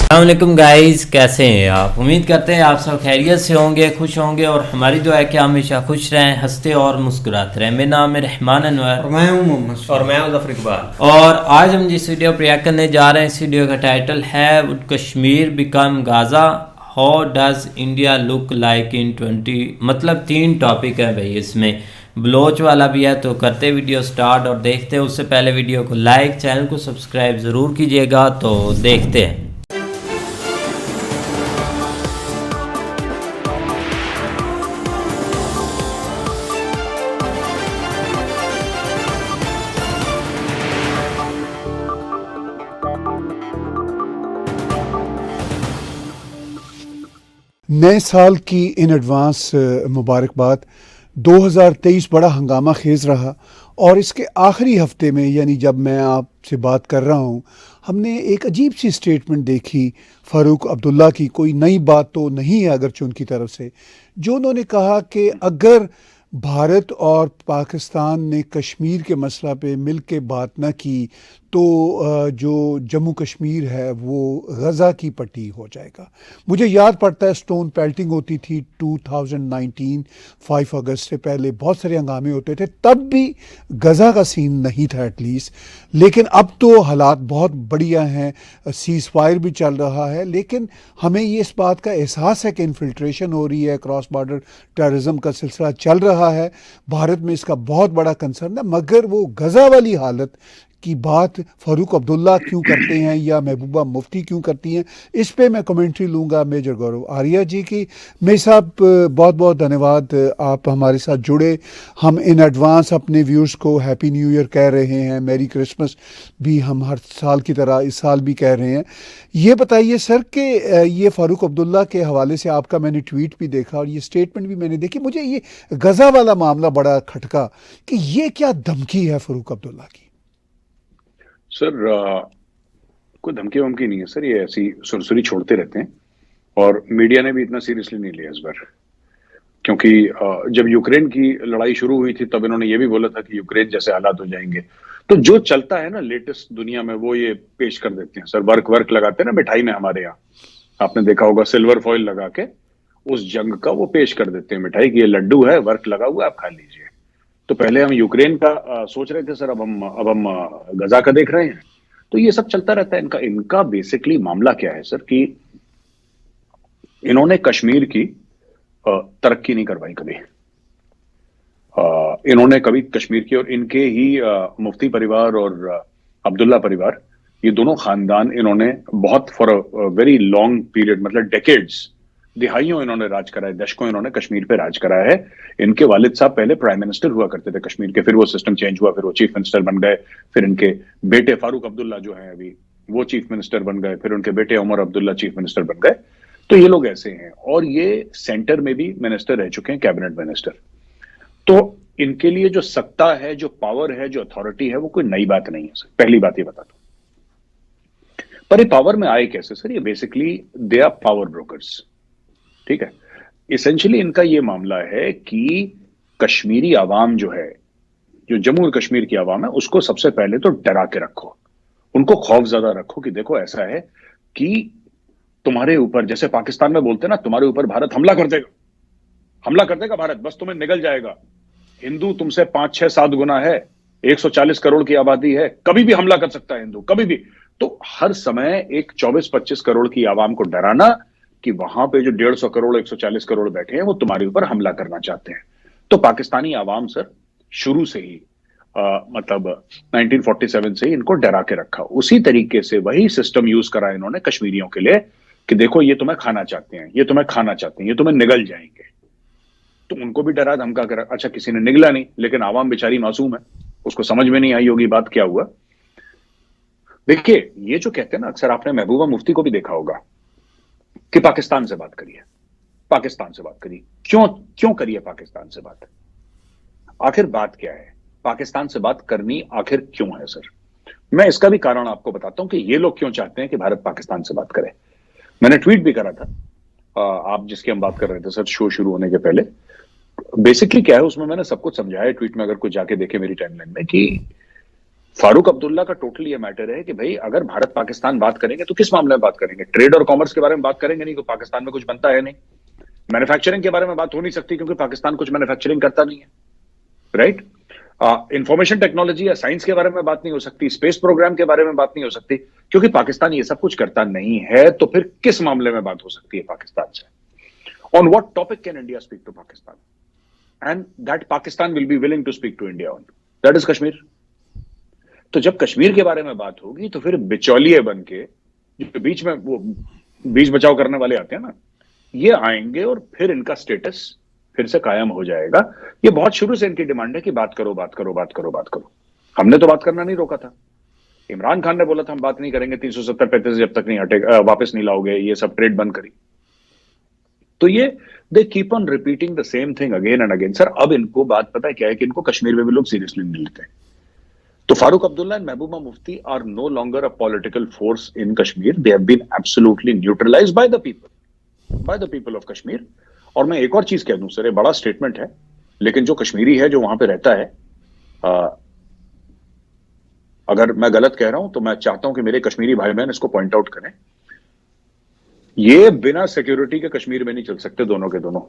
अस्सलामुअलैकुम गाइस, कैसे हैं आप? उम्मीद करते हैं आप सब खैरियत से होंगे, खुश होंगे और हमारी दुआ है कि हमेशा खुश रहें, हंसते और मुस्कुराते रहें। मेरा नाम है रहमान अनवर और मैं हूं मोहम्मद और मैं हूं ज़फर इकबाल। और आज हम जिस वीडियो प्रयाग करने जा रहे हैं, इस वीडियो का टाइटल है would Kashmir become Gaza, how does India look like in 20। मतलब 3 टॉपिक है भाई, इसमें ब्लोच वाला भी है। तो करते वीडियो स्टार्ट और देखते हैं। उससे पहले वीडियो को लाइक, चैनल को सब्सक्राइब ज़रूर कीजिएगा। तो देखते हैं। नए साल की इन एडवांस मुबारकबाद। 2023 बड़ा हंगामा खेज रहा और इसके आखिरी हफ्ते में, यानी जब मैं आपसे बात कर रहा हूँ, हमने एक अजीब सी स्टेटमेंट देखी फ़ारूक अब्दुल्ला की। कोई नई बात तो नहीं है अगरचे उनकी तरफ से, जो उन्होंने कहा कि अगर भारत और पाकिस्तान ने कश्मीर के मसला पे मिल के बात न की तो जो जम्मू कश्मीर है वो गज़ा की पट्टी हो जाएगा। मुझे याद पड़ता है स्टोन पेल्टिंग होती थी 2019 5 अगस्त से पहले, बहुत सारे हंगामे होते थे, तब भी गज़ा का सीन नहीं था एटलीस्ट। लेकिन अब तो हालात बहुत बढ़िया हैं, सीज़ फायर भी चल रहा है, लेकिन हमें ये इस बात का एहसास है कि इन्फिल्ट्रेशन हो रही है, क्रॉस बॉर्डर टेररिज्म का सिलसिला चल रहा है, भारत में इसका बहुत बड़ा कंसर्न है। मगर वो गज़ा वाली हालत की बात फ़ारूक अब्दुल्ला क्यों करते हैं या महबूबा मुफ्ती क्यों करती हैं, इस पे मैं कमेंट्री लूँगा मेजर गौरव आर्या जी की। मेरे साहब बहुत बहुत धन्यवाद, आप हमारे साथ जुड़े। हम इन एडवांस अपने व्यूअर्स को हैप्पी न्यू ईयर कह रहे हैं, मैरी क्रिसमस भी हम हर साल की तरह इस साल भी कह रहे हैं। ये बताइए सर कि ये फ़ारूक अब्दुल्ला के हवाले से आपका मैंने ट्वीट भी देखा और ये स्टेटमेंट भी मैंने देखी। मुझे ये गज़ा वाला मामला बड़ा खटका कि ये क्या धमकी है फ़ारूक अब्दुल्ला की। सर कोई धमकी वमकी नहीं है सर, ये ऐसी सुरसुरी छोड़ते रहते हैं और मीडिया ने भी इतना सीरियसली नहीं लिया इस बार। क्योंकि जब यूक्रेन की लड़ाई शुरू हुई थी तब इन्होंने ये भी बोला था कि यूक्रेन जैसे हालात हो जाएंगे। तो जो चलता है ना लेटेस्ट दुनिया में वो ये पेश कर देते हैं सर। वर्क लगाते हैं ना मिठाई में, हमारे यहाँ आपने देखा होगा सिल्वर फॉइल लगा के उस जंग का वो पेश कर देते हैं मिठाई की, ये लड्डू है, वर्क लगा हुआ है, आप खा लीजिए। तो पहले हम यूक्रेन का सोच रहे थे सर, अब हम गजा का देख रहे हैं। तो ये सब चलता रहता है इनका बेसिकली मामला क्या है सर कि इन्होंने कश्मीर की तरक्की नहीं करवाई कभी। इन्होंने कभी कश्मीर की, और इनके ही मुफ्ती परिवार और अब्दुल्ला परिवार, ये दोनों खानदान इन्होंने बहुत for a very long period, मतलब डेकेड्स, दिहाइयों इन्होंने राज करा है, दशकों इन्होंने कश्मीर पे राज करा है। इनके वालिद साहब पहले प्राइम मिनिस्टर हुआ करते थे कश्मीर के, फिर वो सिस्टम चेंज हुआ, फिर वो चीफ मिनिस्टर बन गए, फिर इनके बेटे फारूक अब्दुल्ला जो हैं अभी वो चीफ मिनिस्टर बन गए, फिर उनके बेटे उमर अब्दुल्ला चीफ मिनिस्टर बन गए। तो ये लोग ऐसे हैं और ये सेंटर में भी मिनिस्टर रह चुके हैं, कैबिनेट मिनिस्टर। तो इनके लिए जो सत्ता है, जो पावर है, जो अथॉरिटी है, वो कोई नई बात नहीं है सर। पहली बात ये बता दो। पर ये पावर में आए कैसे सर? ये basically they are power brokers, ठीक है। इसेंशियली इनका ये मामला है कि कश्मीरी आवाम जो है, जो जम्मू और कश्मीर की आवाम है, उसको सबसे पहले तो डरा के रखो, उनको खौफ ज्यादा रखो कि देखो ऐसा है कि तुम्हारे ऊपर, जैसे पाकिस्तान में बोलते हैं ना, तुम्हारे ऊपर भारत हमला कर देगा भारत, बस तुम्हें निगल जाएगा। हिंदू तुमसे 5, 6, 7 गुना है, 140 करोड़ की आबादी है, कभी भी हमला कर सकता है हिंदू, कभी भी। तो हर समय एक 24-25 करोड़ की आवाम को डराना कि वहां पे जो 150 करोड़ 140 करोड़ बैठे हैं वो तुम्हारे ऊपर हमला करना चाहते हैं। तो पाकिस्तानी आवाम सर शुरू से ही मतलब 1947 से ही इनको डरा के रखा। उसी तरीके से वही सिस्टम यूज करा इन्होंने कश्मीरियों के लिए कि देखो ये तुम्हें खाना चाहते हैं, ये तुम्हें खाना चाहते हैं, ये तुम्हें निगल जाएंगे। तो उनको भी डरा धमका कर। अच्छा, किसी ने निगला नहीं, लेकिन आवाम बेचारी मासूम है, उसको समझ में नहीं आई होगी बात क्या हुआ। देखिए, ये जो कहते हैं ना, अक्सर आपने महबूबा मुफ्ती को भी देखा होगा कि पाकिस्तान से बात करिए, पाकिस्तान से बात करिए। क्यों करिए पाकिस्तान से बात? आखिर बात क्या है? पाकिस्तान से बात करनी आखिर क्यों है सर? मैं इसका भी कारण आपको बताता हूं कि ये लोग क्यों चाहते हैं कि भारत पाकिस्तान से बात करे। मैंने ट्वीट भी करा था, आप जिसकी हम बात कर रहे थे सर शो शुरू होने के पहले, बेसिकली क्या है उसमें, मैंने सब कुछ समझाया ट्वीट में, अगर कोई जाके देखे मेरी टाइमलाइन में, कि फारूक अब्दुल्ला का टोटली ये मैटर है कि भाई अगर भारत पाकिस्तान बात करेंगे तो किस मामले में बात करेंगे? ट्रेड और कॉमर्स के बारे में बात करेंगे नहीं, तो पाकिस्तान में कुछ बनता है नहीं। मैन्युफैक्चरिंग के बारे में बात हो नहीं सकती क्योंकि पाकिस्तान कुछ मैन्युफैक्चरिंग करता नहीं है, राइट? इंफॉर्मेशन टेक्नोलॉजी या साइंस के बारे में बात नहीं हो सकती, स्पेस प्रोग्राम के बारे में बात नहीं हो सकती, क्योंकि पाकिस्तान ये सब कुछ करता नहीं है। तो फिर किस मामले में बात हो सकती है पाकिस्तान से? On what topic can India speak to Pakistan, and that Pakistan will be willing to speak to India on, that is Kashmir. तो जब कश्मीर के बारे में बात होगी तो फिर बिचौलिए बन के, जो बीच में वो बीच बचाव करने वाले आते हैं ना, ये आएंगे और फिर इनका स्टेटस फिर से कायम हो जाएगा। ये बहुत शुरू से इनकी डिमांड है कि बात करो बात करो बात करो बात करो। हमने तो बात करना नहीं रोका था। इमरान खान ने बोला था हम बात नहीं करेंगे 370-35 जब तक नहीं हटेगा, वापस नहीं लाओगे, ये सब ट्रेड बंद करी। तो ये they keep on repeating the same thing again and again. Sir अब इनको बात पता है क्या है कि इनको कश्मीर में भी लोग सीरियसली नहीं लेते हैं। तो Farooq Abdullah and Mehbooba Mufti are no longer a political force in Kashmir, they have been absolutely neutralised by the people of Kashmir. और मैं एक और चीज कह दूं सर, ये बड़ा स्टेटमेंट है, लेकिन जो कश्मीरी है जो वहां पे रहता है, अगर मैं गलत कह रहा हूं तो मैं चाहता हूं कि मेरे कश्मीरी भाई बहन इसको पॉइंट आउट करें। ये बिना सिक्योरिटी के कश्मीर में नहीं चल सकते दोनों के दोनों।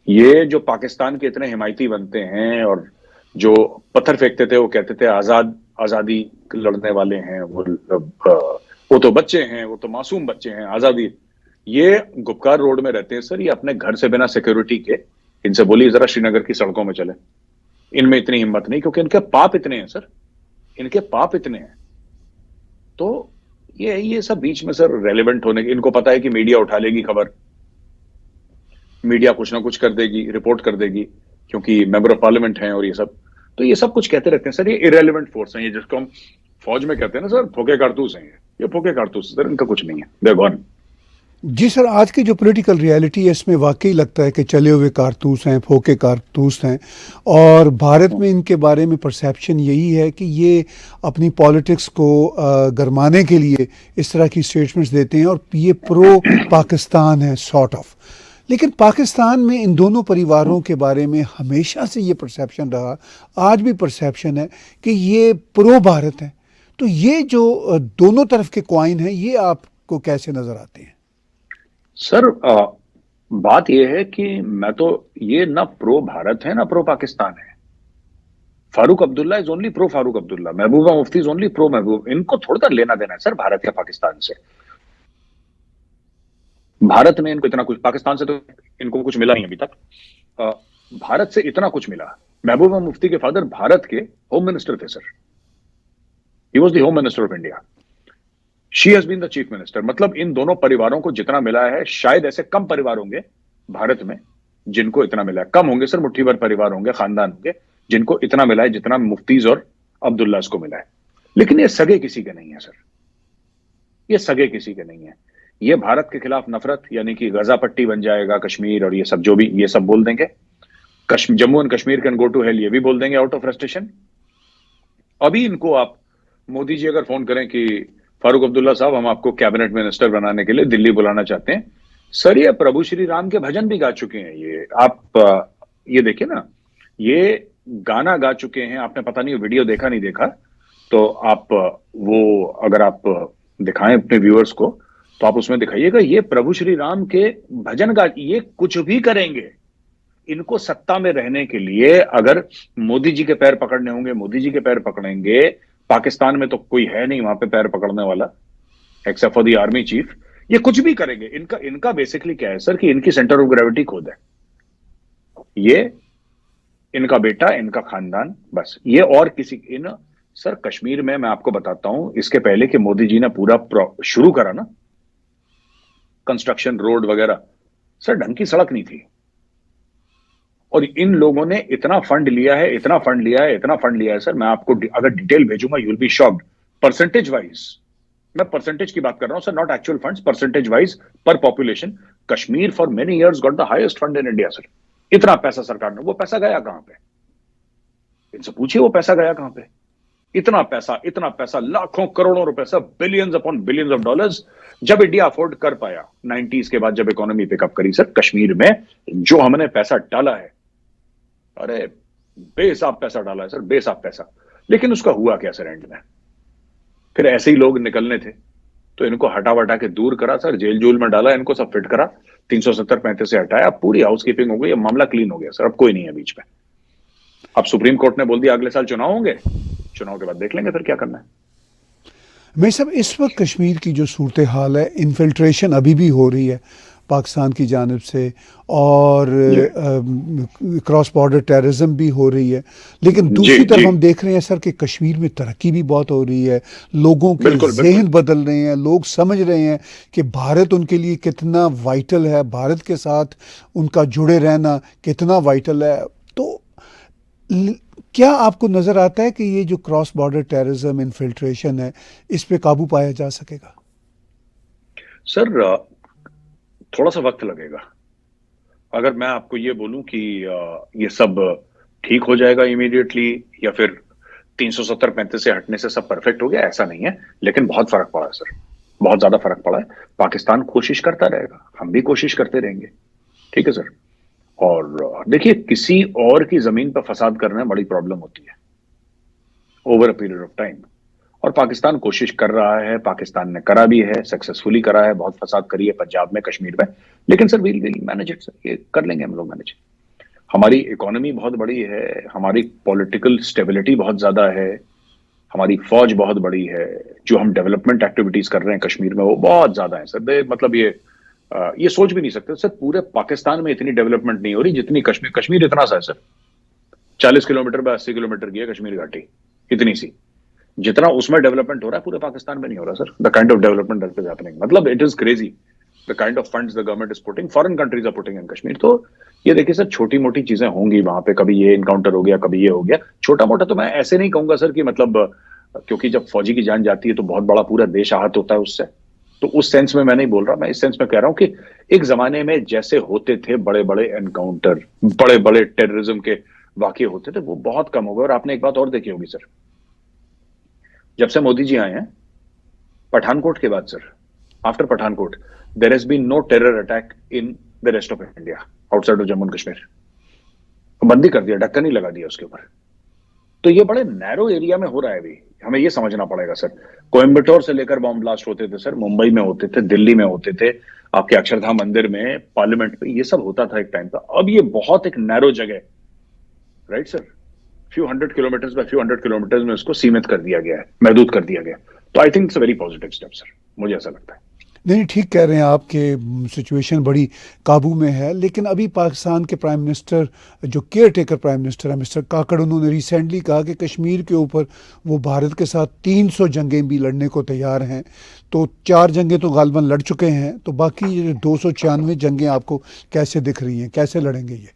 ये जो पाकिस्तान के इतने हिमायती बनते हैं और जो पत्थर फेंकते थे, वो कहते थे आजादी लड़ने वाले हैं, वो तो बच्चे हैं, वो तो मासूम बच्चे हैं, आजादी। ये गुपकार रोड में रहते हैं सर, ये अपने घर से बिना सिक्योरिटी के, इनसे बोलिए जरा श्रीनगर की सड़कों में चले, इनमें इतनी हिम्मत नहीं, क्योंकि इनके पाप इतने हैं सर, इनके पाप इतने हैं। तो ये सब बीच में सर रेलेवेंट होने के, इनको पता है कि मीडिया उठा लेगी खबर, मीडिया कुछ ना कुछ कर देगी, रिपोर्ट कर देगी, क्योंकि मेंबर ऑफ पार्लियामेंट हैं और ये सब। तो ये सब कुछ कहते रहते हैं सर, ये इरेलीवेंट फोर्स हैं, ये जिसको हम फौज में कहते हैं ना सर, फोके कारतूस हैं, ये फोके कारतूस सर, इनका कुछ नहीं है, दे गॉन। जी सर, आज की जो पॉलिटिकल रियलिटी है इसमें वाकई लगता है कि चले हुए कारतूस हैं, फोके कारतूस हैं। और भारत में इनके बारे में परसेप्शन यही है कि ये अपनी पॉलिटिक्स को गरमाने के लिए इस तरह की स्टेटमेंट्स देते हैं और ये प्रो पाकिस्तान है सॉर्ट ऑफ। लेकिन पाकिस्तान में इन दोनों परिवारों के बारे में हमेशा से ये परसेप्शन रहा, आज भी परसेप्शन है कि ये प्रो भारत है। तो ये जो दोनों तरफ के कॉइन हैं, ये आपको कैसे नज़र आते हैं? सर बात यह है कि मैं तो, ये ना प्रो भारत है ना प्रो पाकिस्तान है। Farooq Abdullah is only pro Farooq Abdullah, Mehbooba Mufti is only pro महबूब। इनको थोड़ा लेना देना है सर भारत या पाकिस्तान से। भारत में इनको इतना कुछ, पाकिस्तान से तो इनको कुछ मिला नहीं अभी तक। भारत से इतना कुछ मिला। महबूबा मुफ्ती के फादर भारत के होम मिनिस्टर थे sir, he was the home minister of India, she has been the chief minister. मतलब इन दोनों परिवारों को जितना मिला है, शायद ऐसे कम परिवार होंगे भारत में जिनको इतना मिला है। कम होंगे सर, मुट्ठी भर परिवार होंगे, खानदान होंगे जिनको इतना मिला है जितना मुफ्तीज और अब्दुल्लास को मिला है। लेकिन ये सगे किसी के नहीं है सर, ये सगे किसी के नहीं है। ये भारत के खिलाफ नफरत, यानी कि गजा पट्टी बन जाएगा कश्मीर, और ये सब जो भी ये सब बोल देंगे, Jammu and Kashmir can go to hell, ये भी बोल देंगे आउट ऑफ फ्रस्ट्रेशन। अभी इनको आप मोदी जी अगर फोन करें कि फारूक अब्दुल्ला साहब हम आपको कैबिनेट मिनिस्टर बनाने के लिए दिल्ली बुलाना चाहते हैं, सर ये प्रभु श्री राम के भजन भी गा चुके हैं। ये आप ये देखिए ना, ये गाना गा चुके हैं। आपने पता नहीं वीडियो देखा नहीं देखा, तो आप वो अगर आप दिखाएं अपने व्यूअर्स को तो आप उसमें दिखाइएगा, ये प्रभु श्री राम के भजन गा, ये कुछ भी करेंगे। इनको सत्ता में रहने के लिए अगर मोदी जी के पैर पकड़ने होंगे, मोदी जी के पैर पकड़ेंगे। पाकिस्तान में तो कोई है नहीं वहां पे पैर पकड़ने वाला, except for the army chief. ये कुछ भी करेंगे। इनका बेसिकली क्या है सर कि इनकी सेंटर ऑफ ग्रेविटी खुद है, ये इनका बेटा, इनका खानदान, बस। ये और किसी सर कश्मीर में मैं आपको बताता हूं, इसके पहले कि मोदी जी ने पूरा शुरू करा ना कंस्ट्रक्शन, रोड वगैरह, सर ढंग की सड़क नहीं थी। और इन लोगों ने इतना फंड लिया है, इतना फंड लिया है, इतना फंड लिया है सर, मैं आपको अगर डिटेल भेजूंगा you will be shocked. Percentage wise, मैं परसेंटेज की बात कर रहा हूं sir, not actual funds, percentage wise per population Kashmir for many years got the highest fund in India sir. इतना पैसा सरकार ने, वो पैसा गया कहां पे? इनसे पूछिए वो पैसा गया कहां पे। इतना पैसा, लाखों करोड़ों रुपए, सब billions upon billions of dollars जब इंडिया अफोर्ड कर पाया 90s के बाद, जब इकोनॉमी पिकअप करी सर, कश्मीर में जो हमने पैसा डाला है, अरे बेहिसाब पैसा डाला है सर, बेहिसाब पैसा। लेकिन उसका हुआ क्या सर एंड में? फिर ऐसे ही लोग निकलने थे तो इनको हटा वटा के दूर करा सर, जेल जूल में डाला, इनको सब फिट करा, 370-35 से हटाया, पूरी हाउसकीपिंग हो गई, अब मामला क्लीन हो गया सर, अब कोई नहीं है बीच में। अब सुप्रीम कोर्ट ने बोल दिया अगले साल चुनाव होंगे, चुनाव के बाद देख लेंगे फिर क्या करना है। मैं सब इस वक्त कश्मीर की जो सूरत हाल है, इन्फिल्ट्रेशन अभी भी हो रही है पाकिस्तान की जानिब से, और क्रॉस बॉर्डर टेररिज्म भी हो रही है, लेकिन दूसरी तरफ हम देख रहे हैं सर कि कश्मीर में तरक्की भी बहुत हो रही है, लोगों के ज़हन बदल रहे हैं, लोग समझ रहे हैं कि भारत उनके लिए कितना वाइटल है, भारत के साथ उनका जुड़े रहना कितना वाइटल है। तो क्या आपको नज़र आता है कि ये जो क्रॉस बॉर्डर टेररिज्म इन्फिल्ट्रेशन है, इस पे काबू पाया जा सकेगा? सर थोड़ा सा वक्त लगेगा। अगर मैं आपको ये बोलूं कि ये सब ठीक हो जाएगा इमीडिएटली, या फिर 370-35 से हटने से सब परफेक्ट हो गया, ऐसा नहीं है, लेकिन बहुत फर्क पड़ा है सर, बहुत ज्यादा फर्क पड़ा है। पाकिस्तान कोशिश करता रहेगा, हम भी कोशिश करते रहेंगे, ठीक है सर। और देखिए, किसी और की जमीन पर फसाद करने में बड़ी प्रॉब्लम होती है over a period of time, और पाकिस्तान कोशिश कर रहा है, पाकिस्तान ने करा भी है, सक्सेसफुली करा है, बहुत फसाद करी है पंजाब में, कश्मीर में, लेकिन sir we'll manage it sir, ये कर लेंगे हम लोग मैनेज। हमारी इकोनॉमी बहुत बड़ी है, हमारी पॉलिटिकल स्टेबिलिटी बहुत ज्यादा है, हमारी फौज बहुत बड़ी है, जो हम डेवलपमेंट एक्टिविटीज कर रहे हैं कश्मीर में वो बहुत ज्यादा है सर। मतलब ये सोच भी नहीं सकते सर, पूरे पाकिस्तान में इतनी डेवलपमेंट नहीं हो रही जितनी कश्मीर इतना सा है सर, 40 किलोमीटर by 80 किलोमीटर की है कश्मीर घाटी, इतनी सी, जितना उसमें डेवलपमेंट हो रहा है पूरे पाकिस्तान में नहीं हो रहा sir. The kind of development that is happening, मतलब it is crazy, the kind of funds the government is putting, foreign countries are putting in Kashmir. तो ये देखिए सर, छोटी मोटी चीजें होंगी वहां पे, कभी ये इनकाउंटर हो गया, कभी ये हो गया, छोटा मोटा। तो मैं ऐसे नहीं कहूंगा सर कि मतलब, क्योंकि जब फौजी की जान जाती है तो बहुत बड़ा पूरा देश आहत होता है उससे, तो उस सेंस में मैं नहीं बोल रहा, मैं इस सेंस में कह रहा हूं कि एक जमाने में जैसे होते थे बड़े बड़े एनकाउंटर, बड़े बड़े टेररिज्म के वाकये होते थे, वो बहुत कम हो गए। और आपने एक बात और देखी होगी सर, जब से मोदी जी आए हैं, पठानकोट के बाद sir, after Pathankot there has been no terror attack in the rest of India outside of Jammu and Kashmir. बंदी कर दिया, ढक्कन ही लगा दिया उसके ऊपर। तो ये बड़े नैरो एरिया में हो रहा है अभी, हमें ये समझना पड़ेगा सर। कोयम्बटोर से लेकर बॉम्ब ब्लास्ट होते थे सर, मुंबई में होते थे, दिल्ली में होते थे, आपके अक्षरधाम मंदिर में, पार्लियामेंट में, ये सब होता था एक टाइम पर। अब ये बहुत एक नैरो जगह, right sir, few hundred kilometres में उसको सीमित कर दिया गया है, महदूद कर दिया गया। तो I think it's a very positive step sir, मुझे ऐसा लगता है। नहीं, ठीक कह रहे हैं आप कि सिचुएशन बड़ी काबू में है, लेकिन अभी पाकिस्तान के प्राइम मिनिस्टर, जो केयर टेकर प्राइम मिनिस्टर है मिस्टर काकड़, उन्होंने रिसेंटली कहा कि कश्मीर के ऊपर वो भारत के साथ 300 जंगें भी लड़ने को तैयार हैं। तो 4 जंगें तो गालिबन लड़ चुके हैं, तो बाकी ये 296 जंगें आपको कैसे दिख रही हैं, कैसे लड़ेंगे ये?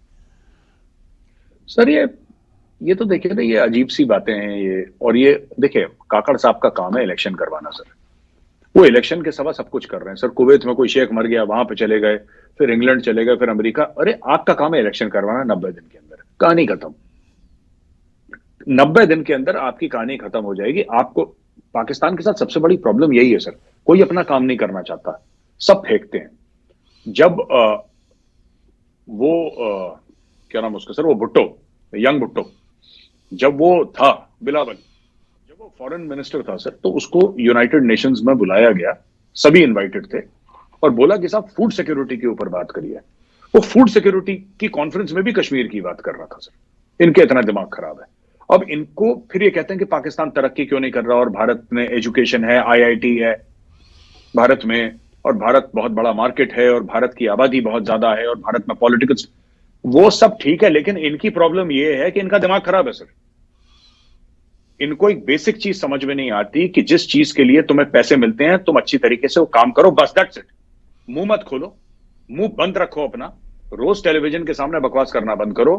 सर ये तो देखिए ना, ये अजीब सी बातें हैं ये। और ये देखिए, काकड़ साहब का काम है इलेक्शन करवाना सर, वो इलेक्शन के सवा सब कुछ कर रहे हैं सर। कुवैत में कोई शेख मर गया, वहां पे चले गए, फिर इंग्लैंड चले गए, फिर अमेरिका। अरे आपका काम है इलेक्शन करवाना, 90 दिन के अंदर कहानी खत्म। 90 दिन के अंदर आपकी कहानी खत्म हो जाएगी। आपको पाकिस्तान के साथ सबसे बड़ी प्रॉब्लम यही है सर, कोई अपना काम नहीं करना चाहता, सब फेंकते हैं। जब क्या नाम उसका सर, वो भुट्टो, यंग भुट्टो, जब वो था, बिलावल, जब वो फॉरेन मिनिस्टर था सर, तो उसको यूनाइटेड नेशंस में बुलाया गया, सभी इनवाइटेड थे, और बोला कि साहब फूड सिक्योरिटी के ऊपर बात करिए। वो फूड सिक्योरिटी की कॉन्फ्रेंस में भी कश्मीर की बात कर रहा था सर। इनके इतना दिमाग खराब है। अब इनको फिर ये कहते हैं कि पाकिस्तान तरक्की क्यों नहीं कर रहा, और भारत में एजुकेशन है, IIT है भारत में, और भारत बहुत बड़ा मार्केट है, और भारत की आबादी बहुत ज्यादा है, और भारत में पॉलिटिकल, वो सब ठीक है, लेकिन इनकी प्रॉब्लम ये है कि इनका दिमाग खराब है सर। इनको एक बेसिक चीज समझ में नहीं आती कि जिस चीज के लिए तुम्हें पैसे मिलते हैं, तुम अच्छी तरीके से वो काम करो, बस दैट्स इट। मुंह मत खोलो, मुंह बंद रखो अपना, रोज टेलीविजन के सामने बकवास करना बंद करो,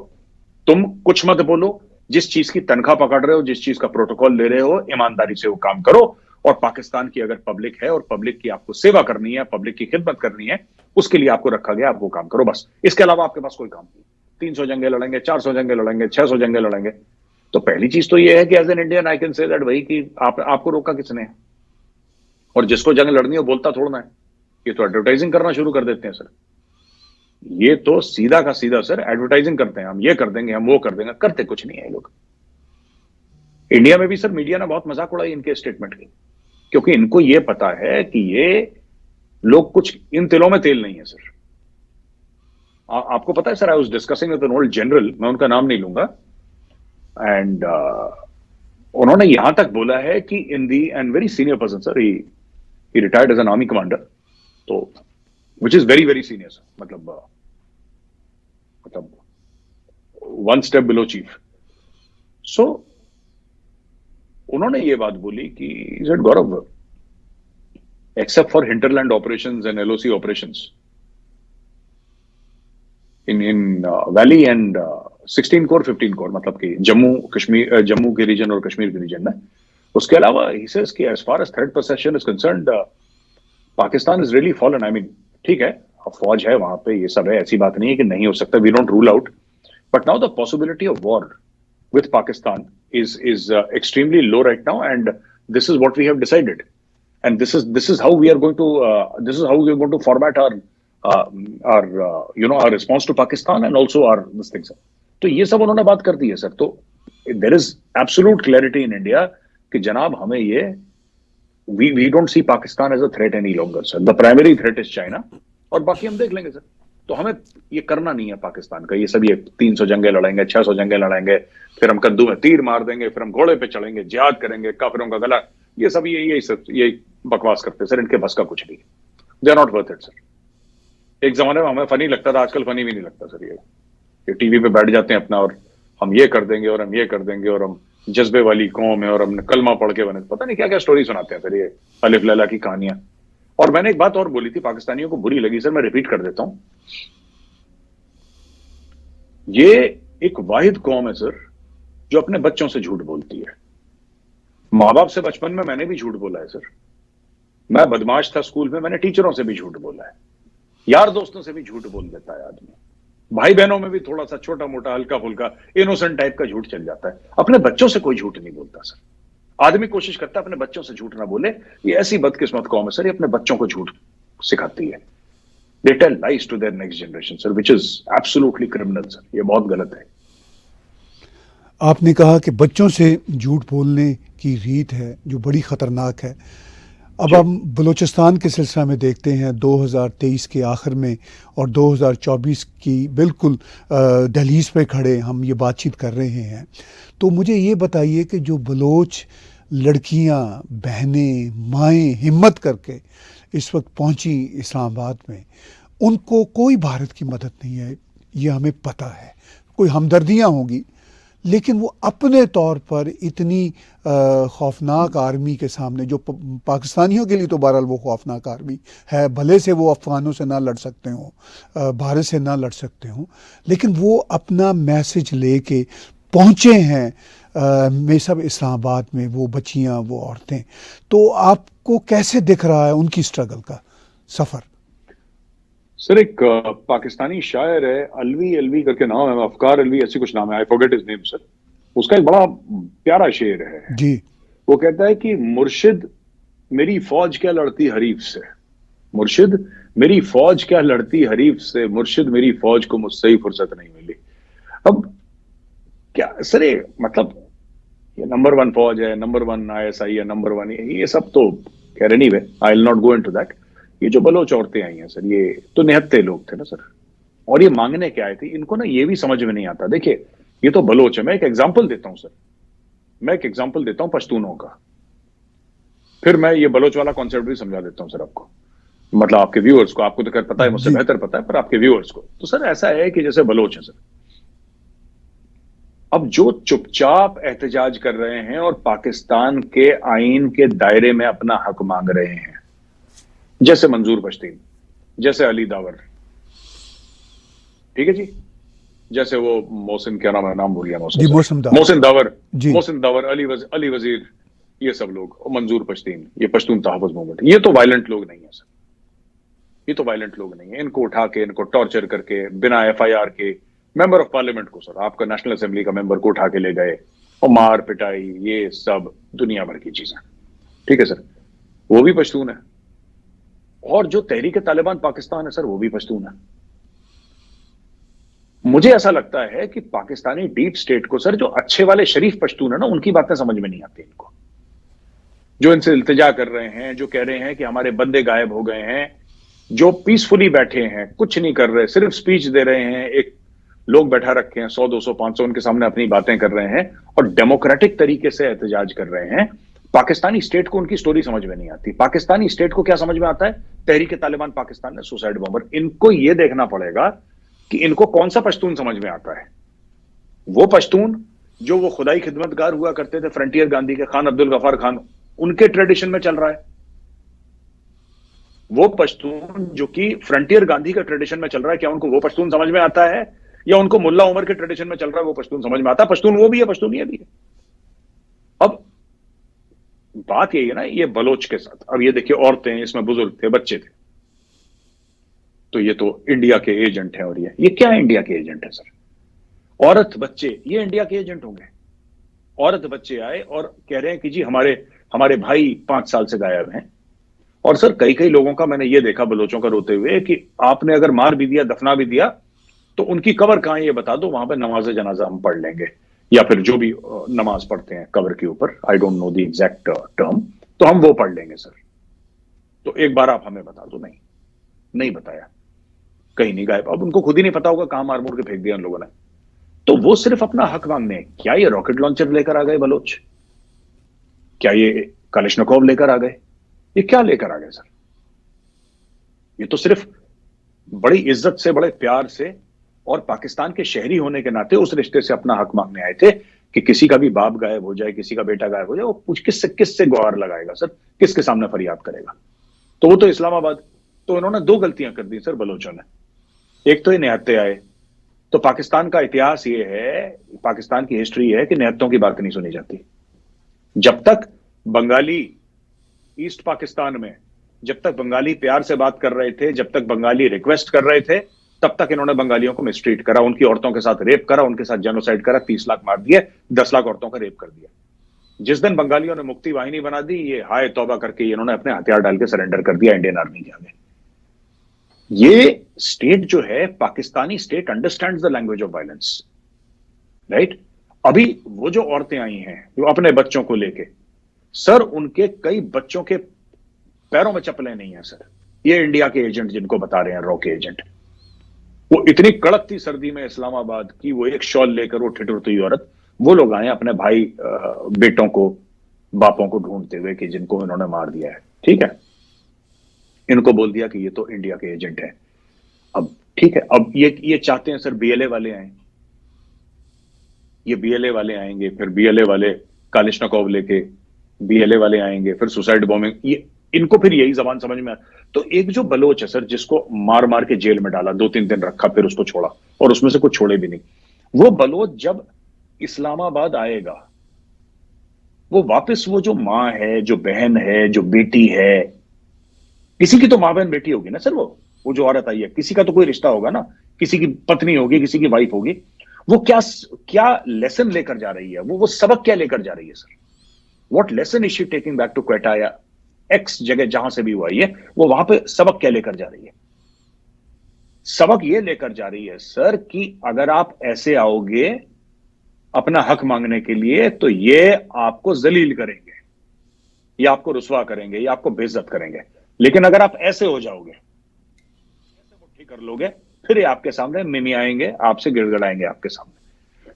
तुम कुछ मत बोलो, जिस चीज की तनख्वाह पकड़ रहे हो, जिस चीज का प्रोटोकॉल ले रहे हो, ईमानदारी से वो काम करो। और पाकिस्तान की अगर पब्लिक है और पब्लिक की आपको सेवा करनी है, पब्लिक की खिदमत करनी है, उसके लिए आपको रखा गया, आपको काम करो बस। इसके अलावा आपके पास कोई काम नहीं। 300 जंगे लड़ेंगे, 400 जंगे लड़ेंगे, 600 जंगे लड़ेंगे, तो पहली चीज तो ये है कि as an Indian I can say that भाई कि आपको रोका किसने है? और जिसको जंग लड़नी है वो बोलता थोड़ना है, ये तो एडवर्टाइजिंग करना शुरू कर देते हैं सर। ये तो सीधा का सीधा सर एडवर्टाइजिंग करते हैं, हम ये कर देंगे, हम वो कर देंगे, करते कुछ नहीं है लोग। इंडिया में भी सर मीडिया ने बहुत मजाक उड़ाई इनके स्टेटमेंट की, क्योंकि इनको ये पता है कि ये लोग कुछ इन तिलों में तेल नहीं है सर। आपको पता है sir, I was discussing with an old general, मैं उनका नाम नहीं लूंगा, एंड उन्होंने यहां तक बोला है कि in the end very senior person sir, he retired as an army commander, तो which is very very senior sir, मतलब one step below chief. So उन्होंने ये बात बोली कि is it Gaurav, except for hinterland operations and LOC operations in valley and 16 corps 15 corps, मतलब कि जम्मू के रीजन और कश्मीर के रीजन में, उसके अलावा ही सेज कि as far as threat perception is concerned Pakistan is really fallen. I mean ठीक है, फौज है वहां पे, ये सब है, ऐसी बात नहीं है कि नहीं हो सकता, we don't rule out, but now the possibility of war with Pakistan is extremely low right now, and this is what we have decided, and this is how we are going to format our response to Pakistan and also our this things. तो ये सब उन्होंने बात कर दी है sir. तो there is absolute clarity in India कि जनाब हमें ये we don't see Pakistan as a threat any longer sir. The primary threat is China, और बाकी हम देख लेंगे सर। तो हमें ये करना नहीं है पाकिस्तान का, ये सब ये 300 जंगें लड़ेंगे, 600 जंगें लड़ेंगे, फिर हम कद्दू में तीर मार देंगे, फिर हम घोड़े पे चढ़ेंगे, जिहाद करेंगे, काफिरों का गला, ये सब ये बकवास करते सर, इनके बस का कुछ नहीं। They are not worth it sir. एक जमाने में हमें फनी लगता था, आजकल फनी भी नहीं लगता सर। ये टीवी पे बैठ जाते हैं अपना, और हम ये कर देंगे और हम ये कर देंगे, और हम जज्बे वाली कौम है और हमने कलमा पढ़ के बने, पता नहीं क्या क्या स्टोरी सुनाते हैं सर, ये अलिफ लैला की कहानियां। और मैंने एक बात और बोली थी, पाकिस्तानियों को बुरी लगी सर, मैं रिपीट कर देता हूं। ये एक वाहिद कौम है सर जो अपने बच्चों से झूठ बोलती है। माँ बाप से बचपन में मैंने भी झूठ बोला है सर, मैं बदमाश था स्कूल में, मैंने टीचरों से भी झूठ बोला है, यार दोस्तों से भी झूठ बोल देता है आदमी, भाई बहनों में भी थोड़ा सा छोटा मोटा हल्का फुल्का इनोसेंट टाइप का झूठ चल जाता है। अपने बच्चों से कोई झूठ नहीं बोलता सर। आदमी कोशिश करता है अपने बच्चों से झूठ ना बोले। ये ऐसी बदकिस्मत कौम है सर, ये अपने बच्चों को झूठ सिखाती है। They tell lies to their next generation, sir, which is absolutely criminal, sir. ये बहुत गलत है। आपने कहा कि बच्चों से झूठ बोलने की रीत है जो बड़ी ख़तरनाक है। अब हम बलूचिस्तान के सिलसिले में देखते हैं 2023 के आखिर में और 2024 की बिल्कुल दहलीज पे खड़े हम ये बातचीत कर रहे हैं। तो मुझे ये बताइए कि जो बलोच लड़कियां, बहनें, माएँ हिम्मत करके इस वक्त पहुंची इस्लामाबाद में, उनको कोई भारत की मदद नहीं है, ये हमें पता है। कोई हमदर्दियां होंगी, लेकिन वो अपने तौर पर इतनी खौफनाक आर्मी के सामने, जो पाकिस्तानियों के लिए तो बहरहाल वो खौफनाक आर्मी है, भले से वो अफ़गानों से ना लड़ सकते हों, भारत से ना लड़ सकते हों, लेकिन वो अपना मैसेज लेके पहुँचे हैं में सब इस्लामाबाद में, वो बच्चियाँ, वो औरतें। तो आपको कैसे दिख रहा है उनकी स्ट्रगल का सफ़र? सर एक पाकिस्तानी शायर है, अलवी अलवी करके नाम है, अफकार अलवी ऐसी कुछ नाम है, I forget his name sir. उसका एक बड़ा प्यारा शेर है जी। वो कहता है कि मुर्शिद मेरी फौज क्या लड़ती हरीफ से, मुर्शिद मेरी फौज क्या लड़ती हरीफ से, मुर्शिद मेरी फौज को मुझसे ही फुर्सत नहीं मिली। अब क्या सर, ये मतलब ये नंबर 1 फौज है, नंबर 1 ISI है, नंबर 1 ये सब तो खैर anyway, I will not go into that. ये जो बलोच औरतें आई हैं सर, ये तो निहत्ते लोग थे ना सर, और ये मांगने क्या आए थे, इनको ना ये भी समझ में नहीं आता। देखिए ये तो बलोच है, मैं एक एग्जांपल देता हूं सर, मैं एक एग्जांपल देता हूं पश्तूनों का, फिर मैं ये बलोच वाला कॉन्सेप्ट भी समझा देता हूं सर आपको, मतलब आपके व्यूअर्स को। आपको तो खैर पता है, मुझसे बेहतर पता है, पर आपके व्यूअर्स को। तो सर ऐसा है कि जैसे बलोच है सर, अब जो चुपचाप एहतजाज कर रहे हैं और पाकिस्तान के आईन के दायरे में अपना हक मांग रहे हैं, जैसे मंजूर पश्तीन, जैसे अली दावर, ठीक है जी, जैसे वो मोहसिन, क्या नाम है, नाम भूल गया, मोहसिन दावर, अली वजीर, ये सब लोग, मंजूर पश्तीन, ये पश्तून तहफ़्फ़ुज़ मूवमेंट, ये तो वायलेंट लोग नहीं है सर, ये तो वायलेंट लोग नहीं है। इनको उठा के, इनको टॉर्चर करके, बिना FIR के मेंबर ऑफ पार्लियामेंट को सर, आपका नेशनल असेंबली का मेंबर को उठा के ले गए, और मार पिटाई, ये सब दुनिया भर की चीजें। ठीक है सर, वो भी पश्तून है। और जो तहरीक तालिबान पाकिस्तान है सर, वो भी पश्तून है। मुझे ऐसा लगता है कि पाकिस्तानी डीप स्टेट को सर, जो अच्छे वाले शरीफ पश्तून है ना, उनकी बातें समझ में नहीं आती इनको। जो इनसे इल्तिजा कर रहे हैं, जो कह रहे हैं कि हमारे बंदे गायब हो गए हैं, जो पीसफुली बैठे हैं, कुछ नहीं कर रहे, सिर्फ स्पीच दे रहे हैं, एक लोग बैठा रखे हैं 100 200 500 उनके सामने अपनी बातें कर रहे हैं और डेमोक्रेटिक तरीके से एहतजाज कर रहे हैं। पाकिस्तानी स्टेट को उनकी स्टोरी समझ में नहीं आती। पाकिस्तानी स्टेट को क्या समझ में आता है? तहरीक तालिबान पाकिस्तान ने सुसाइड बॉम्बर। इनको यह देखना पड़ेगा कि इनको कौन सा पश्तून समझ में आता है। वो पश्तून जो वो खुदाई खिदमतगार हुआ करते थे फ्रंटियर गांधी के, खान अब्दुल गफार खान, उनके ट्रेडिशन में चल रहा है। वो पश्तून जो कि फ्रंटियर गांधी का ट्रेडिशन में चल रहा है, क्या उनको वो पश्तून समझ में आता है? या उनको मुल्ला उमर के ट्रेडिशन में चल रहा है वो पश्तून समझ में आता है? पश्तून वो भी है, पश्तून ये भी है। अब बात यही है ना, ये बलोच के साथ। अब ये देखिए, औरतें इसमें, बुजुर्ग थे, बच्चे थे, तो ये तो इंडिया के एजेंट हैं। और ये क्या इंडिया के एजेंट है सर? औरत बच्चे ये इंडिया के एजेंट होंगे? औरत बच्चे आए और कह रहे हैं कि जी हमारे भाई 5 साल से गायब हैं। और सर कई लोगों का मैंने ये देखा, बलोचों का रोते हुए, कि आपने अगर मार भी दिया, दफना भी दिया, तो उनकी कब्र कहां है ये बता दो, वहां पे नमाज जनाजा हम पढ़ लेंगे, या फिर जो भी नमाज पढ़ते हैं कब्र के ऊपर, I don't know the exact term, तो हम वो पढ़ लेंगे सर। तो एक बार आप हमें बता दो। नहीं बताया, कहीं नहीं गायब। अब उनको खुद ही नहीं पता होगा कहां मार मोड़ के फेंक दिया उन लोगों ने। तो वो सिर्फ अपना हक मांगने। क्या ये रॉकेट लॉन्चर लेकर आ गए बलोच? क्या ये कालिशनिकोव लेकर आ गए? ये क्या लेकर आ गए सर? ये तो सिर्फ बड़ी इज्जत से, बड़े प्यार से और पाकिस्तान के शहरी होने के नाते उस रिश्ते से अपना हक मांगने आए थे कि किसी का भी बाप गायब हो जाए, किसी का बेटा गायब हो जाए, वो पूछ किससे गुहार लगाएगा सर? किसके सामने फरियाद करेगा? तो वो तो इस्लामाबाद। तो इन्होंने 2 गलतियां कर दी सर बलोचों ने। एक तो ये निहत्ते आए। तो पाकिस्तान का इतिहास ये है, पाकिस्तान की हिस्ट्री है कि निहत्तों की बात नहीं सुनी जाती। जब तक बंगाली ईस्ट पाकिस्तान में, जब तक बंगाली प्यार से बात कर रहे थे, जब तक बंगाली रिक्वेस्ट कर रहे थे, तब तक इन्होंने बंगालियों को मिसट्रीट करा, उनकी औरतों के साथ रेप करा, उनके साथ जेनोसाइड करा, 30 लाख मार दिए, 10 लाख औरतों का रेप कर दिया। जिस दिन बंगालियों ने मुक्ति वाहिनी बना दी, ये हाय तौबा करके इन्होंने अपने हथियार डाल के सरेंडर कर दिया इंडियन आर्मी के आगे। ये स्टेट जो है, Pakistani state understands the language of violence, right? अभी वो जो औरतें आई हैं जो अपने बच्चों को लेके, सर उनके कई बच्चों के पैरों में चप्पलें नहीं है सर। ये इंडिया के एजेंट जिनको बता रहे हैं, रॉ के एजेंट, वो इतनी कड़कती सर्दी में इस्लामाबाद की, वो एक शॉल लेकर वो ठिठुरती औरत, वो लोग आए अपने भाई बेटों को, बापों को ढूंढते हुए कि जिनको इन्होंने मार दिया है। ठीक है, इनको बोल दिया कि ये तो इंडिया के एजेंट है। अब ठीक है, अब ये चाहते हैं सर बीएलए वाले आए, ये बीएलए वाले आएंगे, फिर बीएलए वाले कालिशनिकोव लेके बीएलए वाले आएंगे, फिर सुसाइड बॉम्बिंग, ये इनको फिर यही जबान समझ में। तो एक जो बलोच है सर, जिसको मार के जेल में डाला, 2-3 दिन रखा, फिर उसको छोड़ा, और उसमें से कुछ छोड़े भी नहीं, वो बलोच जब इस्लामाबाद आएगा, वो वापस वो जो माँ है, जो बहन है, जो बेटी है, किसी की तो माँ बहन बेटी होगी ना सर, वो जो औरत आई है, किसी का तो कोई रिश्ता होगा ना, किसी की पत्नी होगी, किसी की वाइफ होगी। वो क्या लेसन लेकर जा रही है? वो सबक क्या लेकर जा रही है sir? What lesson is she taking back to Quetta या एक्स जगह जहां से भी हुआ है, वो वहां पे सबक क्या लेकर जा रही है? सबक ये लेकर जा रही है सर कि अगर आप ऐसे आओगे अपना हक मांगने के लिए, तो ये आपको जलील करेंगे, ये आपको रुसवा करेंगे, ये आपको बेइज्जत करेंगे। लेकिन अगर आप ऐसे हो जाओगे, ऐसे मुट्ठी कर लोगे, फिर ये आपके सामने मिमी आएंगे, आपसे गिड़गिड़ाएंगे आपके सामने।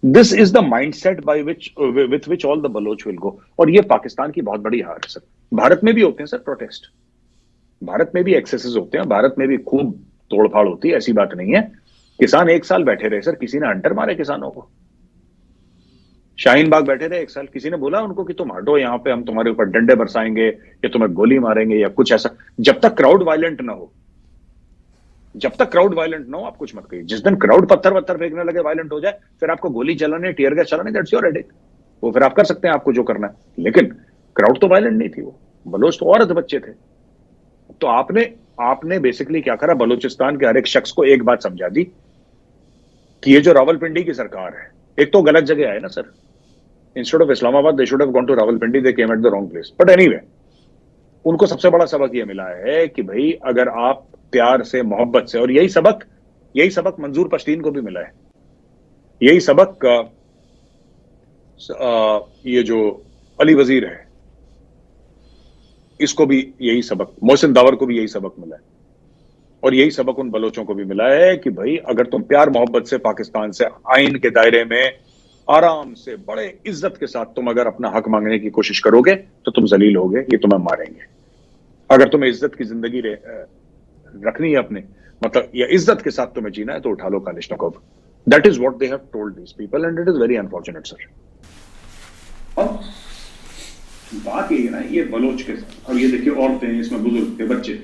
This is the mindset by with which all the Baloch will go. और ये पाकिस्तान की बहुत बड़ी हार है सर। भारत में भी होते हैं सर प्रोटेस्ट, भारत में भी एक्सेसेस होते हैं, भारत में भी खूब तोड़फाड़ होती है, ऐसी बात नहीं है। किसान 1 साल बैठे रहे सर, किसी ने हंटर मारे किसानों को? शाहीन बाग बैठे रहे 1 साल, किसी ने बोला उनको कि तुम हटो यहाँ पे, हम तुम्हारे ऊपर डंडे बरसाएंगे या तुम्हें गोली मारेंगे या कुछ ऐसा? जब तक क्राउड वायलेंट ना हो, जब तक क्राउड वायलेंट ना हो, आप कुछ मत कहिए। जिस दिन क्राउड पत्थर फेंकने लगे, वायलेंट हो जाए, फिर आपको गोली चलाने, टीयर गैस चलाने, दैट्स योर हेडेक। वो फिर आप कर सकते हैं आपको जो करना है। लेकिन क्राउड तो वायलेंट नहीं थी, वो बलोच तो औरत बच्चे थे। तो आपने बेसिकली क्या करा, बलूचिस्तान के हर एक शख्स को एक बात समझा दी कि ये जो रावलपिंडी की सरकार है, एक तो गलत जगह आए ना sir, instead of Islamabad they should have gone to Rawalpindi, they came at the wrong place. But anyway, उनको सबसे बड़ा सबक ये मिला है कि भाई अगर आप प्यार से, मोहब्बत से, और यही सबक मंजूर पश्तीन को भी मिला है, यही सबक ये जो अली वजीर है इसको भी यही सबक, मोहसिन दावर को भी यही सबक मिला है, और यही सबक उन बलोचों को भी मिला है कि भाई अगर तुम प्यार मोहब्बत से पाकिस्तान से आइन के दायरे में आराम से बड़े इज्जत के साथ तुम अगर अपना हक मांगने की कोशिश करोगे तो तुम जलील होगे, ये तुम्हें मारेंगे। अगर तुम्हें इज्जत की जिंदगी रखनी है अपने, मतलब या इज्जत के साथ तुम्हें जीना है, तो उठा लो Kalashnikov. That is what they have told these people and it is very unfortunate sir. अब बात ये है ना, ये बलोच के साथ, अब ये देखिए औरतें, इसमें बुजुर्ग थे, बच्चे।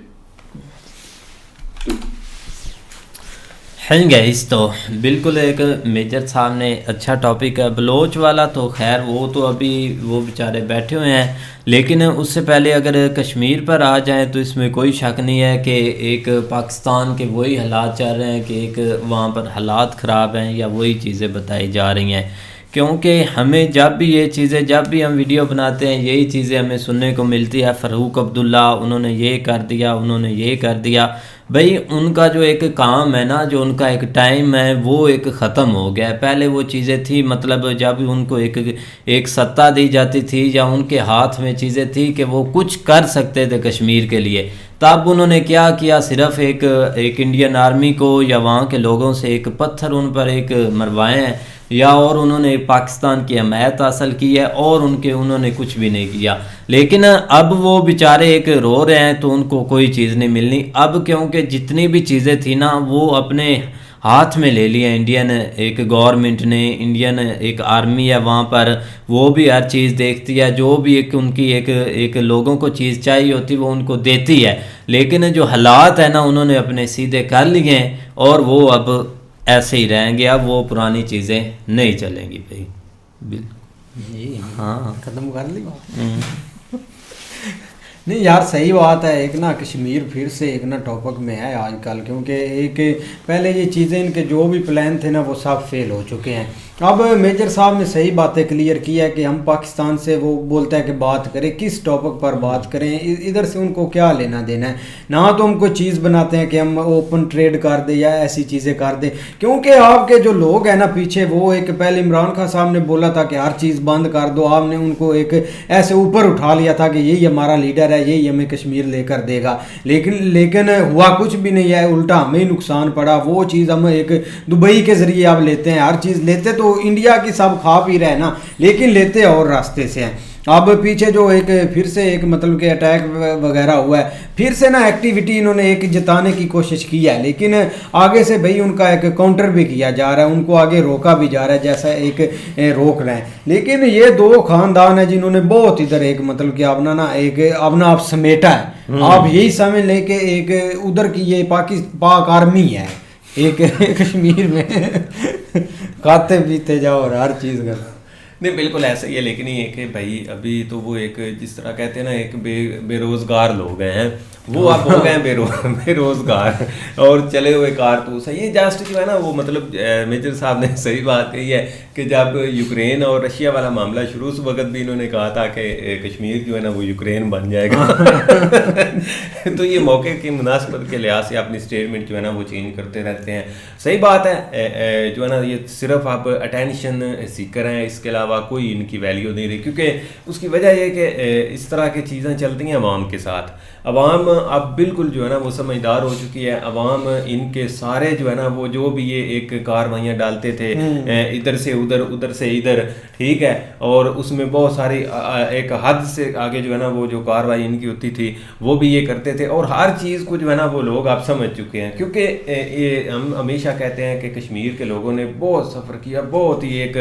हैं गाइस, तो बिल्कुल एक मेजर साहब ने अच्छा टॉपिक है बलोच वाला। तो खैर वो तो अभी वो बेचारे बैठे हुए हैं, लेकिन उससे पहले अगर कश्मीर पर आ जाए तो इसमें कोई शक नहीं है कि एक पाकिस्तान के वही हालात चल रहे हैं कि एक वहाँ पर हालात ख़राब हैं या वही चीज़ें बताई जा रही हैं। क्योंकि हमें जब भी ये चीज़ें, जब भी हम वीडियो बनाते हैं, यही चीज़ें हमें सुनने को मिलती है। फ़ारूक अब्दुल्ला उन्होंने ये कर दिया, उन्होंने ये कर दिया। भाई उनका जो एक काम है ना, जो उनका एक टाइम है, वो एक ख़त्म हो गया है। पहले वो चीज़ें थी, मतलब जब उनको एक सत्ता दी जाती थी या उनके हाथ में चीज़ें थी कि वो कुछ कर सकते थे कश्मीर के लिए, तब उन्होंने क्या किया, सिर्फ एक इंडियन आर्मी को या वहाँ के लोगों से एक पत्थर उन पर एक मरवाए हैं, या और उन्होंने पाकिस्तान की हमायत हासिल की है, और उन्होंने कुछ भी नहीं किया। लेकिन अब वो बेचारे एक रो रहे हैं तो उनको कोई चीज़ नहीं मिलनी अब, क्योंकि जितनी भी चीज़ें थी ना वो अपने हाथ में ले लिया इंडियन एक गवर्नमेंट ने। इंडियन एक आर्मी है वहाँ पर, वो भी हर चीज़ देखती है, जो भी एक उनकी एक लोगों को चीज़ चाहिए होती है वो उनको देती है। लेकिन जो हालात है ना उन्होंने अपने सीधे कर लिए हैं, और वो अब ऐसे ही रहेंगे, अब वो पुरानी चीज़ें नहीं चलेंगी भाई। बिल्कुल, हाँ ख़त्म कर ली नहीं यार, सही बात है। एक ना कश्मीर फिर से एक ना टॉपिक में है आजकल, क्योंकि एक पहले ये चीज़ें इनके जो भी प्लान थे ना वो सब फेल हो चुके हैं। अब मेजर साहब ने सही बातें क्लियर की है कि हम पाकिस्तान से, वो बोलता है कि बात करें, किस टॉपिक पर बात करें, इधर से उनको क्या लेना देना है। ना तो हम कोई चीज़ बनाते हैं कि हम ओपन ट्रेड कर दें या ऐसी चीज़ें कर दें, क्योंकि आपके जो लोग हैं ना पीछे, वो एक पहले इमरान खान साहब ने बोला था कि हर चीज़ बंद कर दो, आपने उनको एक ऐसे ऊपर उठा लिया था कि यही हमारा लीडर है, यही हमें कश्मीर लेकर देगा। लेकिन हुआ कुछ भी नहीं है, उल्टा हमें ही नुकसान पड़ा। वो चीज़ हम एक दुबई के ज़रिए अब लेते हैं, हर चीज़ लेते तो इंडिया की सब खा पी रहे हैं ना, लेकिन लेते और रास्ते से हैं। अब पीछे जो एक फिर से एक मतलब कि अटैक वगैरह हुआ है, फिर से ना एक्टिविटी इन्होंने एक जताने की कोशिश की है, लेकिन आगे से भाई उनका एक काउंटर भी किया जा रहा है, उनको आगे रोका भी जा रहा है, जैसा एक रोक रहे हैं। लेकिन ये दो खानदान है जिन्होंने बहुत इधर एक मतलब कि अपना आप समेटा है। आप यही समझ लें कि एक उधर की ये पाक आर्मी है, एक कश्मीर में खाते पीते जाओ और हर चीज़ का। नहीं बिल्कुल ऐसा ही है, लेकिन ये कि भाई अभी तो वो एक जिस तरह कहते हैं ना, एक बेरोज़गार लोग हैं, वो आप हो गए हैं बेरोज़गार और चले हुए कारतूस है। ये जस्ट जो है ना वो मतलब मेजर साहब ने सही बात कही है कि जब यूक्रेन और रशिया वाला मामला शुरू, उस वक्त भी इन्होंने कहा था कि कश्मीर जो है ना वो यूक्रेन बन जाएगा। तो ये मौके की मुनासिबत के लिहाज से अपनी स्टेटमेंट जो है ना वो चेंज करते रहते हैं। सही बात है, जो है ना ये सिर्फ आप अटेंशन सीकर हैं, इसके अलावा कोई इनकी वैल्यू नहीं रही, क्योंकि उसकी वजह यह कि इस तरह की चीज़ें चलती हैं अवाम के साथ। अवाम अब बिल्कुल जो है ना वो समझदार हो चुकी है। अवाम इनके सारे जो है ना वो जो भी ये एक कार्रवाइयाँ डालते थे इधर से उधर, उधर से इधर, ठीक है, और उसमें बहुत सारी एक हद से आगे जो है ना वो जो कार्रवाई इनकी होती थी वो भी ये करते थे, और हर चीज़ को जो है ना वो लोग अब समझ चुके हैं। क्योंकि ये हम हमेशा कहते हैं कि कश्मीर के लोगों ने बहुत सफ़र किया, बहुत ही एक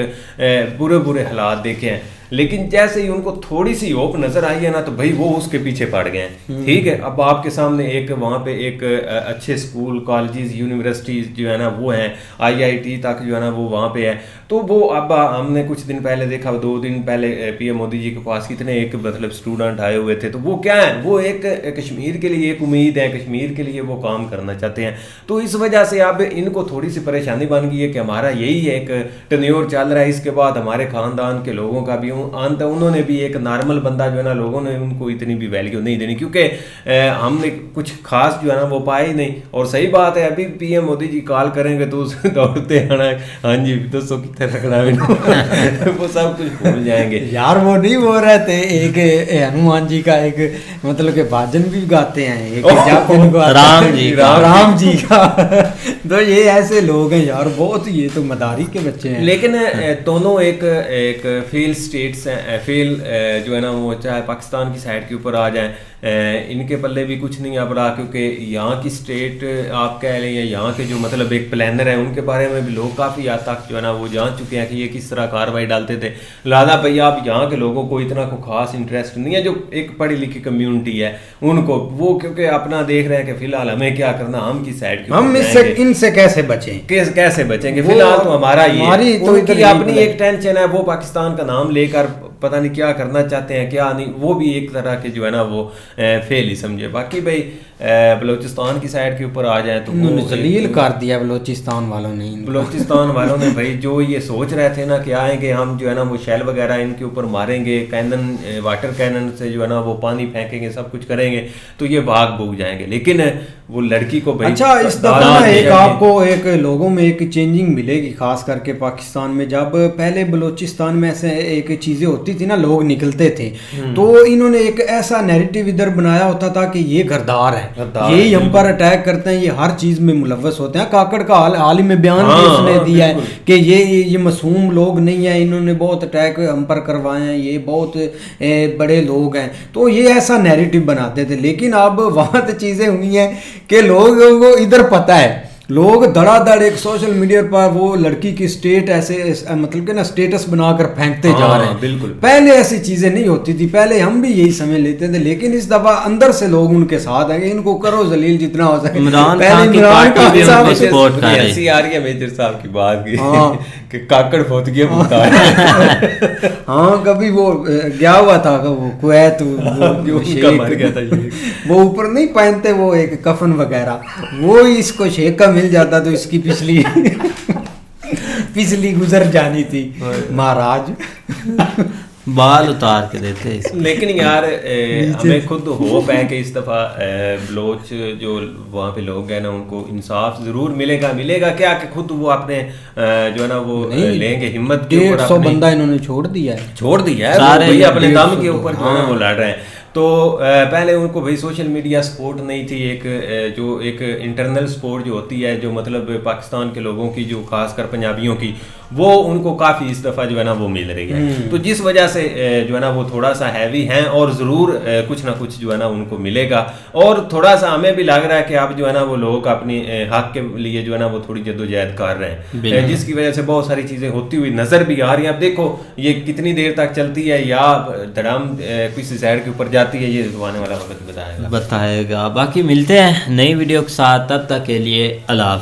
बुरे बुरे हालात देखे हैं। लेकिन जैसे ही उनको थोड़ी सी होप नजर आई है ना तो भाई वो उसके पीछे पड़ गए हैं। ठीक है, अब आपके सामने एक वहाँ पे एक अच्छे स्कूल कॉलेजेस यूनिवर्सिटीज जो है ना वो हैं, IIT तक जो है ना वो वहाँ पे है। तो वो अब हमने कुछ दिन पहले देखा, 2 दिन पहले PM मोदी जी के पास कितने एक मतलब स्टूडेंट आए हुए थे। तो वो क्या है, वो एक कश्मीर के लिए एक उम्मीद है, कश्मीर के लिए वो काम करना चाहते हैं। तो इस वजह से अब इनको थोड़ी सी परेशानी बन गई है कि हमारा यही एक टेन्योर चल रहा है, इसके बाद हमारे खानदान के लोगों का भी अंत, उन्होंने भी एक नॉर्मल बंदा जो है ना लोगों ने उनको इतनी भी वैल्यू नहीं देनी, क्योंकि हमने कुछ खास जो है ना वो पाया ही नहीं। और सही बात है, अभी PM मोदी जी कॉल करेंगे तो दौड़ते आना, हाँ जी दोस्तों कितने रखना वो सब कुछ भूल जाएंगे यार। वो नहीं बोल रहे थे एक हनुमान जी का एक मतलब के भजन भी गाते हैं, एक जब इनको राम जी का तो ये ऐसे लोग हैं यार बहुत, ये तो मदारी के बच्चे हैं। लेकिन दोनों एक फेल स्टेट्स हैं, फेल जो है ना वो चाहे पाकिस्तान की साइड के ऊपर आ जाए, इनके पल्ले भी कुछ नहीं अब रहा, क्योंकि यहाँ की स्टेट आप कह लें या यहाँ के जो मतलब एक प्लानर है उनके बारे में भी लोग काफ़ी हद तक जो है ना वो जान चुके हैं कि ये किस तरह कार्रवाई डालते थे। लिहाजा भैया आप यहाँ के लोगों को इतना को खास इंटरेस्ट नहीं है, जो एक पढ़ी लिखी कम्युनिटी है उनको वो क्योंकि अपना देख रहे हैं कि फिलहाल हमें क्या करना, हम किस साइड हम इनसे कैसे बचें, कैसे बचेंगे। फिलहाल तो हमारा ये तो उनकी अपनी एक टेंशन है, वो पाकिस्तान का नाम लेकर पता नहीं क्या करना चाहते हैं क्या नहीं, वो भी एक तरह के जो है ना वो फेल ही समझे। बाकी भाई बलूचिस्तान की साइड के ऊपर आ जाए तो उन्होंने जलील कर दिया बलूचिस्तान वालों ने। बलूचिस्तान वालों ने भाई जो ये सोच रहे थे ना कि आएंगे हम जो है ना वो शेल वगैरह इनके ऊपर मारेंगे, कैनन वाटर कैनन से जो है ना वो पानी फेंकेंगे, सब कुछ करेंगे तो ये भाग भूग जाएंगे। लेकिन वो लड़की को भाई अच्छा इस दफा ना एक आपको एक लोगों में एक चेंजिंग मिलेगी, खास करके पाकिस्तान में। जब पहले बलूचिस्तान में ऐसे एक चीजें होती थी ना, लोग निकलते थे तो इन्होंने एक ऐसा नैरेटिव इधर बनाया होता था कि ये घरदार है, यही हम पर अटैक करते हैं, ये हर चीज में मुलव्वस होते हैं। काकड़ का हाल ही में बयान भी उसने दिया है कि ये मासूम लोग नहीं है, इन्होंने बहुत अटैक हम पर करवाए हैं, ये बहुत बड़े लोग हैं। तो ये ऐसा नैरेटिव बनाते थे। लेकिन अब वहाँ तो चीजें हुई हैं कि लोगों को इधर पता है, लोग धड़ाधड़ एक सोशल मीडिया पर वो लड़की की स्टेट ऐसे मतलब कि ना स्टेटस बनाकर फेंकते जा रहे हैं। बिल्कुल, पहले ऐसी चीजें नहीं होती थी, पहले हम भी यही समझ लेते थे। लेकिन इस दफा अंदर से लोग उनके साथ हैं, इनको करो जलील जितना हो सके। इमरान खान की पार्टी भी उनको सपोर्ट कर रही है। ऐसी आ रही है मेजर साहब की बात की कि काकड़ बहुत गया भूता हाँ कभी वो गया हुआ था वो कुवैत, मर गया था वो ऊपर नहीं पहनते वो एक कफन वगैरह, वो इसको शेख का मिल जाता तो इसकी पिछली गुजर जानी थी महाराज। बाल उतार के देते हैं। लेकिन यार हमें खुद होप है कि इस दफ़ा बलोच जो वहाँ पे लोग हैं ना उनको इंसाफ ज़रूर मिलेगा क्या कि खुद वो अपने जो है ना वो लेंगे हिम्मत के ऊपर। 150 बंदा इन्होंने छोड़ दिया है सारे अपने दम के ऊपर जो है ना वो लड़ रहे हैं। तो पहले उनको भाई सोशल मीडिया सपोर्ट नहीं थी, जो एक इंटरनल सपोर्ट जो होती है जो मतलब पाकिस्तान के लोगों की जो खासकर पंजाबियों की, वो उनको काफ़ी इस दफ़ा जो है ना वो मिल रही है। तो जिस वजह से जो है ना वो थोड़ा सा हैवी हैं और ज़रूर कुछ ना कुछ जो है ना उनको मिलेगा। और थोड़ा सा हमें भी लग रहा है कि अब जो है ना वो लोग अपनी हक के लिए जो है ना वो थोड़ी जद्दोजहद कर रहे हैं, जिसकी वजह से बहुत सारी चीज़ें होती हुई नज़र भी आ रही हैं। अब देखो ये कितनी देर तक चलती है या धड़ाम किसी साइड के ऊपर जाती है, ये आने वाला वक्त बताएगा। बाकी मिलते हैं नई वीडियो के साथ, तब तक के लिए अल्लाह।